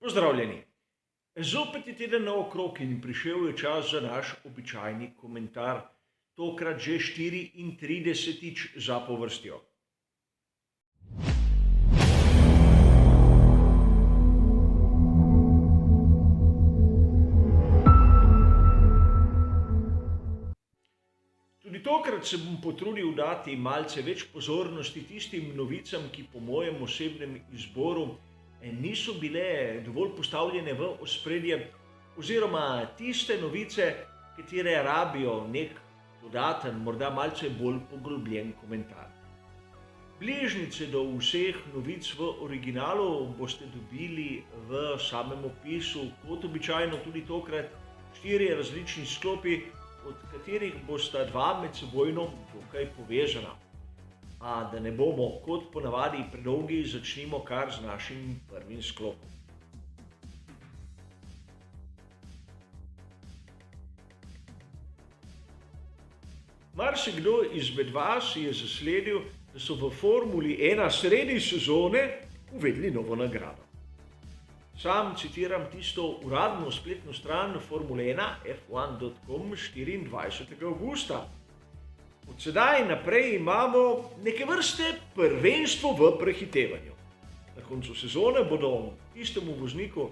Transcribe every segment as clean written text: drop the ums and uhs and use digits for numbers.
Pozdravljeni. Zopet je teden naokrog in prišel je čas za naš običajni komentar, tokrat že 34. zapovrstjo. Tudi tokrat se bom potrudil dati malce več pozornosti tistim novicam, ki po mojem osebnem izboru niso bile dovolj postavljene v ospredje, oziroma tiste novice, katere rabijo nek dodaten, morda malce bolj poglobljen komentar. Bližnjice do vseh novic v originalu boste dobili v samem opisu, kot običajno tudi tokrat 4 različni sklopi, od katerih bosta 2 medsebojno dokaj povezana. A da ne bomo kot ponavadi predolgi, začnimo kar z našim prvim sklopom. Marsikdo izmed vas je zasledil, da so v Formuli 1 sredi sezone uvedli novo nagrado. Sam citiram tisto uradno spletno stran Formule 1 f1.com 24. avgusta. Od sedaj naprej imamo neke vrste prvenstvo v prehitevanju. Na koncu sezone bodo tistemu vozniku,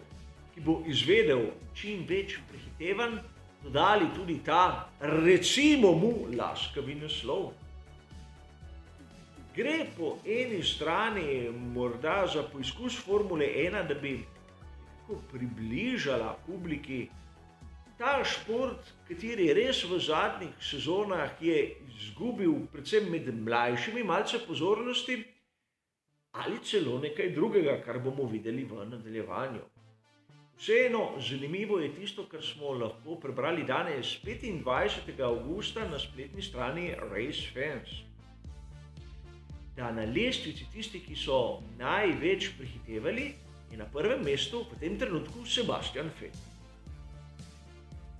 ki bo izvedel čim več prehitevanj, dodali tudi ta, recimo mu, laskavi naslov. Gre po eni strani morda za poizkus Formule 1, da bi približala publiki ta šport, kateri res v zadnjih sezonah je izgubil predvsem med mlajšimi malce pozornosti, ali celo nekaj drugega, kar bomo videli v nadaljevanju. Vseeno, zanimivo je tisto, kar smo lahko prebrali danes 25. avgusta na spletni strani Race Fans. Da na lestvici tistih, ki so največ prehitevali, je na prvem mestu v tem trenutku Sebastian Vettel.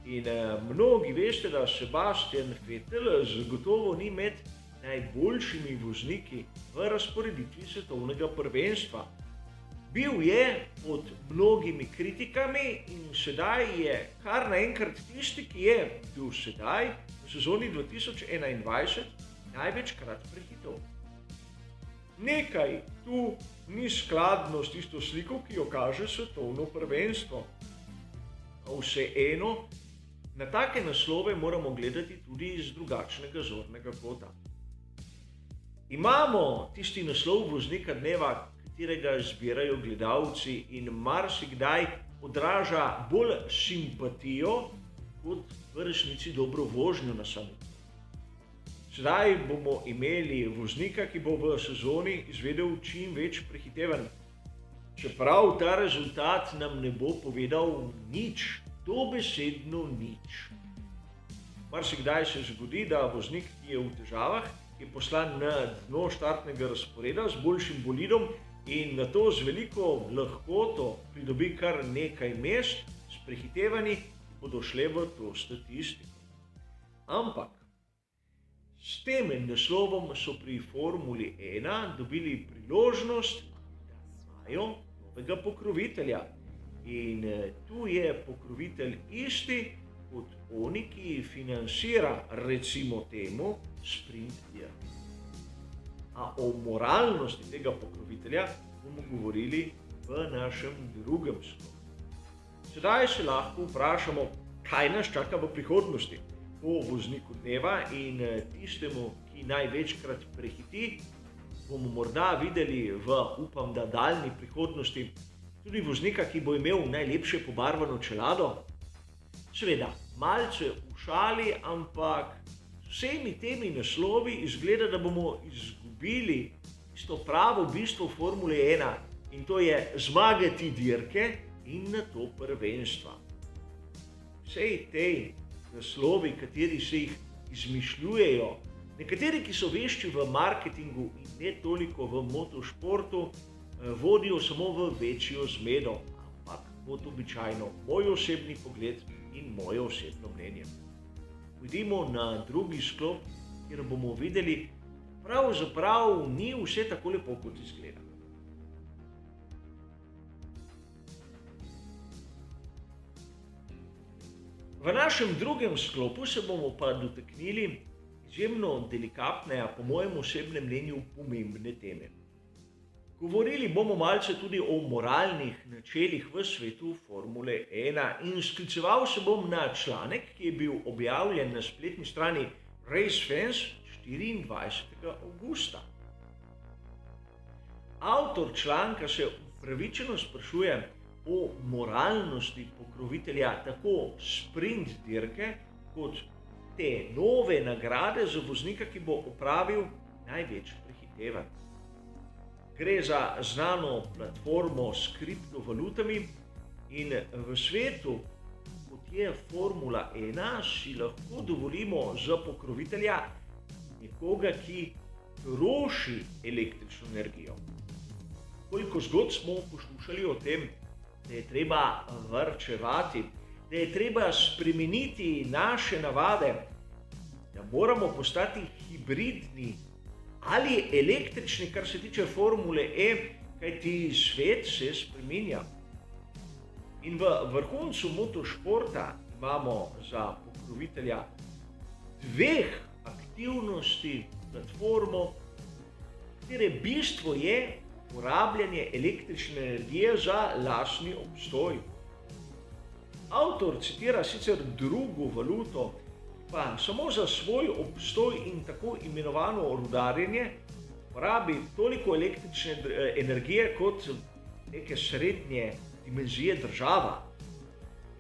In mnogi veste, da Sebastian Vettel zagotovo ni med najboljšimi vozniki v razporeditvi svetovnega prvenstva. Bil je pod mnogimi kritikami in sedaj je kar naenkrat tisti, ki je do sedaj v sezoni 2021 največkrat prehitel. Nekaj tu ni skladno s tisto sliko, ki jo kaže svetovno prvenstvo. A vseeno, na take naslove moramo gledati tudi iz drugačnega zornega kota. Imamo tisti naslov voznika dneva, katerega zbirajo gledalci in marsikdaj odraža bolj simpatijo, kot v resnici dobro vožnjo na samem. Sedaj bomo imeli voznika, ki bo v sezoni izvedel čim več prehitevanj. Čeprav ta rezultat nam ne bo povedal nič, dobesedno nič. Marsikdaj se zgodi, da voznik, ki je v težavah, je poslan na dno štartnega razporeda z boljšim bolidom in nato z veliko lahkoto pridobi kar nekaj mest s prehitevanji, ki bodo šle v to statistiko. Ampak s tem naslovom so pri Formuli 1 dobili priložnost, da imajo novega pokrovitelja. In tu je pokrovitelj isti kot oni, ki financira, recimo temu, sprint dirke. A o moralnosti tega pokrovitelja bomo govorili v našem drugem sklopu. Sedaj se lahko vprašamo, kaj nas čaka v prihodnosti. Po vozniku dneva in tistemu, ki največkrat prehiti, bomo morda videli v, upam, da daljni prihodnosti tudi voznika, ki bo imel najlepše pobarvano čelado. Seveda, malce v šali, ampak z vsemi temi naslovi izgleda, da bomo izgubili isto pravo bistvo Formule 1 in to je zmagati dirke in nato prvenstva. Vsej tej naslovi, kateri se jih izmišljujejo, nekateri, ki so vešči v marketingu in ne toliko v motošportu, vodijo samo v večjo zmedo, ampak kot običajno moj osebni pogled in moje osebno mnenje. Pojdimo na drugi sklop, kjer bomo videli, da pravzaprav ni vse tako lepo, kot izgleda. V našem drugem sklopu se bomo pa dotaknili izjemno delikatne, a po mojem osebnem mnenju pomembne teme. Govorili bomo malce tudi o moralnih načelih v svetu Formule 1 in skliceval se bom na članek, ki je bil objavljen na spletni strani RaceFans 24. avgusta. Avtor članka se upravičeno sprašuje o moralnosti pokrovitelja tako sprint dirke kot te nove nagrade za voznika, ki bo opravil največ prehitevanj. Gre za znano platformo s kriptovalutami in v svetu, kot je Formula 1, si lahko dovolimo za pokrovitelja nekoga, ki troši električno energijo. Koliko zgodb smo poslušali o tem, da je treba varčevati, da je treba spremeniti naše navade, da moramo postati hibridni ali električni, kar se tiče Formule E, kajti svet se spreminja. In v vrhuncu motošporta imamo za pokrovitelja dveh aktivnosti platformo, katere bistvo je porabljanje električne energije za lastni obstoj. Avtor citira sicer drugo valuto, pa samo za svoj obstoj in tako imenovano rudarjenje porabi toliko električne energije kot neke srednje dimenzije država.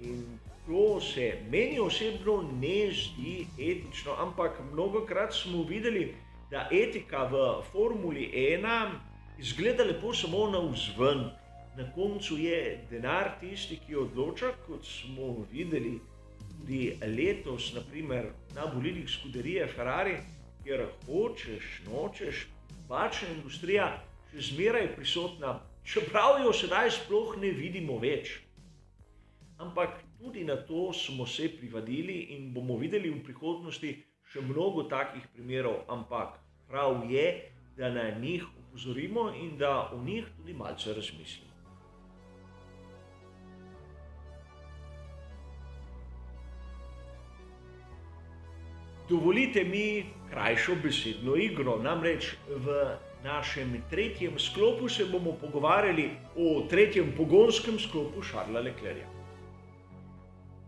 In to se meni osebno ne zdi etično, ampak mnogokrat smo videli, da etika v Formuli 1 izgleda lepo samo navzven. Na koncu je denar tisti, ki odloča, kot smo videli tudi letos, naprimer na bolidih skuderije Ferrari, kjer hočeš, nočeš, bačna industrija še zmeraj prisotna, čeprav jo sedaj sploh ne vidimo več. Ampak tudi na to smo se privadili in bomo videli v prihodnosti še mnogo takih primerov, ampak prav je, da na njih opozorimo in da o njih tudi malce razmislimo. Dovolite mi krajšo besedno igro, namreč v našem tretjem sklopu se bomo pogovarjali o tretjem pogonskem sklopu Charlesa Leclerca.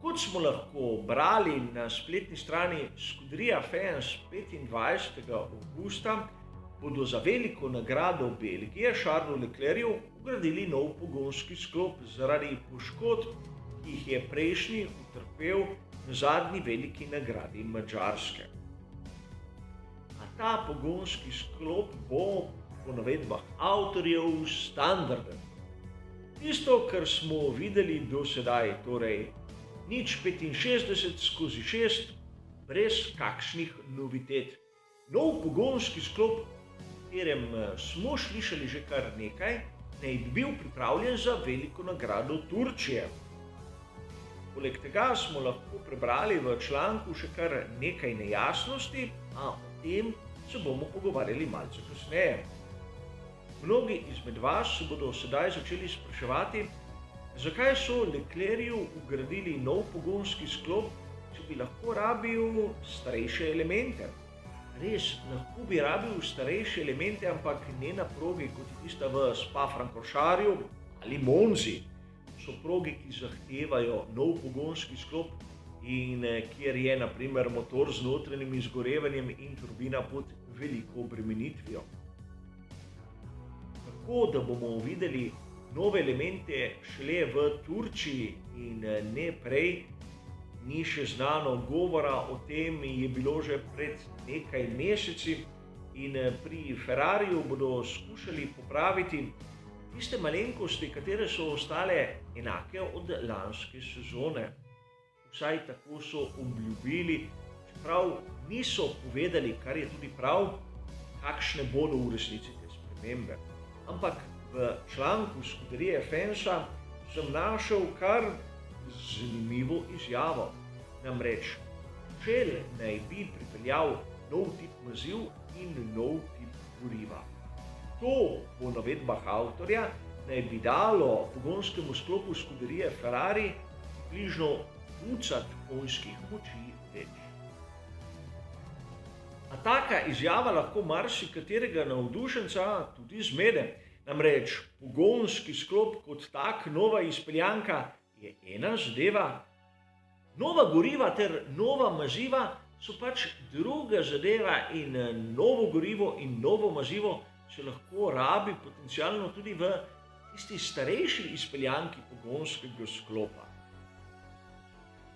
Kot smo lahko brali na spletni strani Scuderia Fans 25. avgusta, bodo za veliko nagrado Belgije Charlesu Leclercu vgradili nov pogonski sklop zaradi poškodb, ki jih je prejšnji utrpel na zadnji veliki nagradi Madžarske. A ta pogonski sklop bo po navedbah avtorjev standarden. Tisto, kar smo videli do sedaj, torej 0,65/6 brez kakšnih novitet. Nov pogonski sklop, o katerem smo slišali že kar nekaj, naj bi bil pripravljen za veliko nagrado Turčije. Poleg tega smo lahko prebrali v članku še kar nekaj nejasnosti, a o tem se bomo pogovarjali malce kasneje. Mnogi izmed vas se bodo sedaj začeli spraševati, zakaj so Leclercu vgradili nov pogonski sklop, če bi lahko rabil starejše elemente. Res, lahko bi rabil starejše elemente, ampak ne na progi, kot je tista v Spa-Francorcharju ali Monzi. So proge, ki zahtevajo nov pogonski sklop in kjer je na primer motor z notranjim izgorevanjem in turbina pod veliko obremenitvijo. Tako da bomo videli nove elemente šele v Turčiji in ne prej, ni še znano, govora o tem je bilo že pred nekaj meseci in pri Ferrariju bodo skušali popraviti tiste malenkosti, katere so ostale enake od lanske sezone. Vsaj tako so obljubili, čeprav niso povedali, kar je tudi prav, kakšne bodo v resnici te spremembe. Ampak v članku Scuderie Fansa sem našel kar zanimivo izjavo. Namreč, Shell naj bi pripeljal nov tip maziv in nov tip goriva. To, po navedbah avtorja, naj bi dalo pogonskemu sklopu Scuderie Ferrari približno ducat konjskih moči več. A taka izjava lahko marsikaterega navdušenca tudi zmede. Namreč pogonski sklop kot tak, nova izpeljanka je ena zadeva, nova goriva ter nova maziva so pač druga zadeva in novo gorivo in novo mazivo se lahko rabi potencialno tudi v tisti starejši izpeljanki pogonskega sklopa.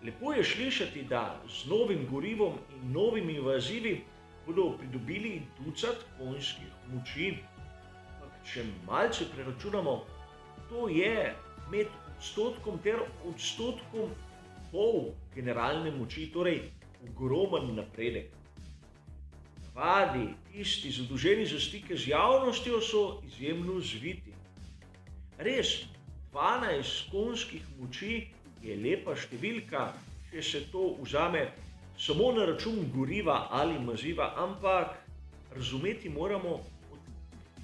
Lepo je slišati, da z novim gorivom in novimi mazivi bodo pridobili ducat konjskih moči. Če malce preračunamo, to je med odstotkom ter odstotkom pol generalne moči, torej ogromen napredek. Navadi, tisti zadolženi za stike z javnostjo, so izjemno zviti. Res, 12 konjskih moči je lepa številka, če se to vzame samo na račun goriva ali maziva, ampak razumeti moramo,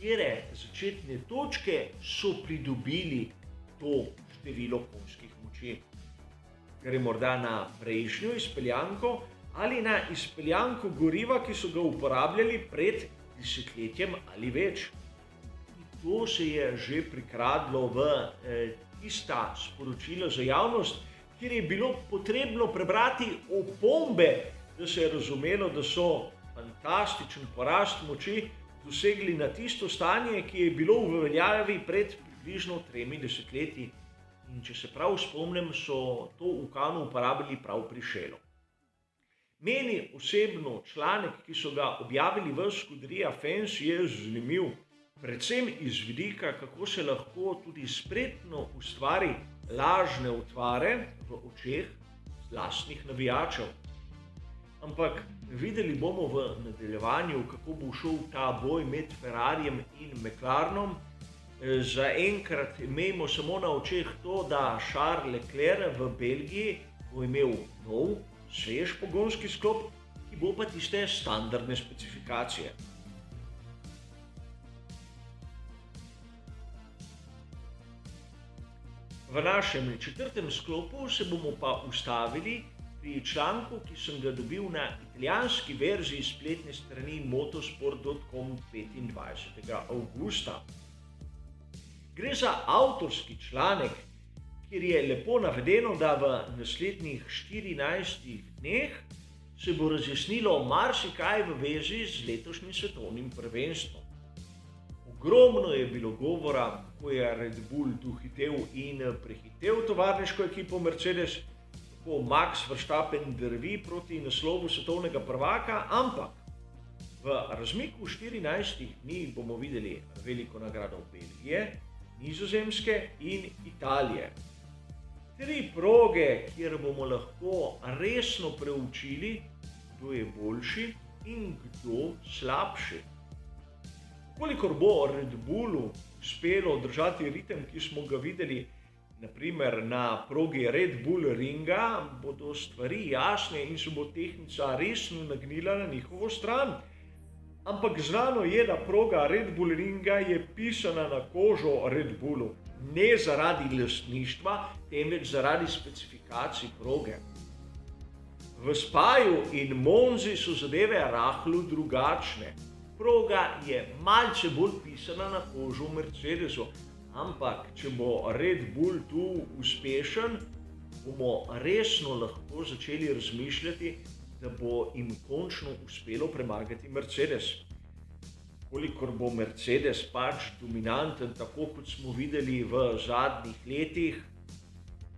katere začetne točke so pridobili to število konjskih moči. Gre morda na prejšnjo izpeljanko ali na izpeljanko goriva, ki so ga uporabljali pred desetletjem ali več. To se je že prikradlo v tista sporočila za javnost, kjer je bilo potrebno prebrati opombe, da se je razumelo, da so fantastičen porast moči dosegli na tisto stanje, ki je bilo v veljavi pred približno 3 desetletji. In če se prav spomnim, so to v Kanu uporabili prav pri Shellu. Meni osebno članek, ki so ga objavili v Scuderia Fens, je zanimiv. Predvsem iz vidika, kako se lahko tudi spretno ustvari lažne utvare v očeh lastnih navijačev. Ampak videli bomo v nadaljevanju, kako bo šel ta boj med Ferrarijem in McLarenom. Zaenkrat imejmo samo na očeh to, da Charles Leclerc v Belgiji bo imel nov, svež pogonski sklop, ki bo pa tiste standardne specifikacije. V našem četrtem sklopu se bomo pa ustavili pri članku, ki sem ga dobil na italijanski verziji spletne strani motosport.com 25. avgusta. Gre za avtorski članek, kjer je lepo navedeno, da v naslednjih 14 dneh se bo razjasnilo marsikaj v vezi z letošnjim svetovnim prvenstvom. Ogromno je bilo govora, kako je Red Bull tu hitel in prehitel tovarniško ekipo Mercedes, kako Max Verstappen drvi proti naslovu svetovnega prvaka, ampak v razmiku 14 dni bomo videli veliko nagrado Belgije, Nizozemske in Italije. 3 proge, kjer bomo lahko resno preučili, kdo je boljši in kdo slabši. Kolikor bo Red Bullu uspelo držati ritem, ki smo ga videli naprimer na progi Red Bull Ringa, bodo stvari jasne in se bo tehnica resno nagnila na njihovo stran. Ampak znano je, da proga Red Bull Ringa je pisana na kožo Red Bullu. Ne zaradi lastništva, temveč zaradi specifikacij proge. V Spaju in Monzi so zadeve rahlo drugačne. Proga je malce bolj pisana na kožo Mercedesu, ampak če bo Red Bull tu uspešen, bomo resno lahko začeli razmišljati, da bo jim končno uspelo premagati Mercedes. Kolikor bo Mercedes pač dominanten, tako kot smo videli v zadnjih letih,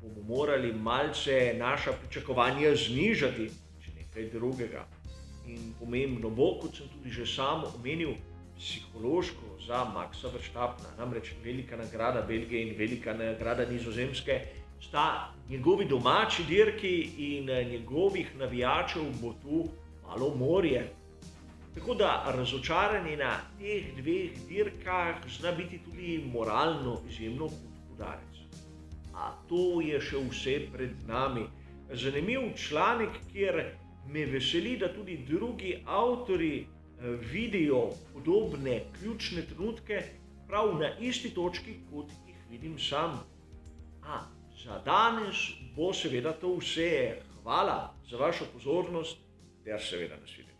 bomo morali malce naša pričakovanja znižati, če nekaj drugega. In pomembno bo, kot sem tudi že sam omenil, psihološko za Maxa Verstappena. Namreč velika nagrada Belgije in velika nagrada Nizozemske sta njegovi domači dirki in njegovih navijačev bo tu malo morje. Tako da razočaranje na teh 2 dirkah zna biti tudi moralno izjemno hud udarec. A to je še vse pred nami. Zanimiv članek, kjer me veseli, da tudi drugi avtorji vidijo podobne ključne trenutke prav na isti točki, kot jih vidim sam. Za danes bo seveda to vse. Hvala za vašo pozornost ter seveda nasvidenje.